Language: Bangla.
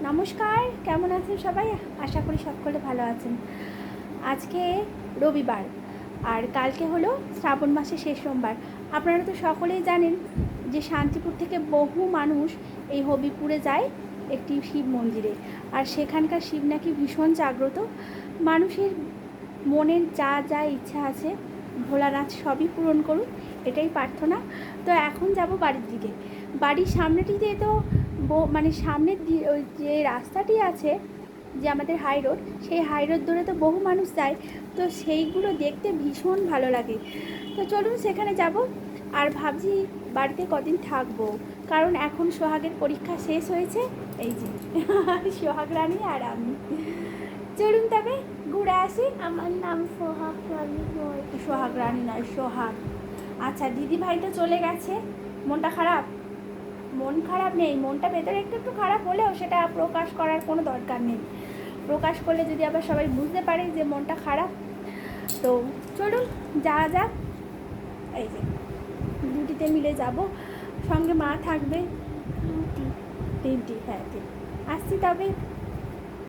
নমস্কার, কেমন আছেন সবাই? আশা করি সকলে ভালো আছেন। আজকে রবিবার আর কালকে হলো শ্রাবণ মাসের শেষ সোমবার। আপনারা তো সকলেই জানেন যে শান্তিপুর থেকে বহু মানুষ এই হবিপুরে যায় একটি শিব মন্দিরে, আর সেখানকার শিব নাকি ভীষণ জাগ্রত। মানুষের মনের যা যা ইচ্ছা আছে ভোলানাথ সবই পূরণ করুন, এটাই প্রার্থনা। তো এখন যাব বাড়ির দিকে। বাড়ির সামনেটিতে তো মানে সামনের ওই যে রাস্তাটি আছে, যে আমাদের হাই রোড, সেই হাই রোড ধরে তো বহু মানুষ যায়, তো সেইগুলো দেখতে ভীষণ ভালো লাগে। তো চলুন সেখানে যাব। আর ভাবছি বাড়িতে কদিন থাকবো, কারণ এখন সোহাগের পরীক্ষা শেষ হয়েছে। এই যে সোহাগ রানী আর আমি। চলুন তবে ঘুরে আসি। আমার নাম সোহাগ রানী নয়। সোহাগ রানী নয়, সোহাগ। আচ্ছা, দিদি ভাই তো চলে গেছে। মনটা খারাপ? মন খারাপ নেই, মনটা ভেতরে একটু একটু খারাপ হলেও সেটা প্রকাশ করার কোনো দরকার নেই। প্রকাশ করলে যদি আবার সবাই বুঝতে পারে যে মনটা খারাপ। তো চলুন যাওয়া যাক। এই যে দুটিতে মিলে যাব, সঙ্গে মা থাকবে। তিনটি, হ্যাঁ, আসছি তবে।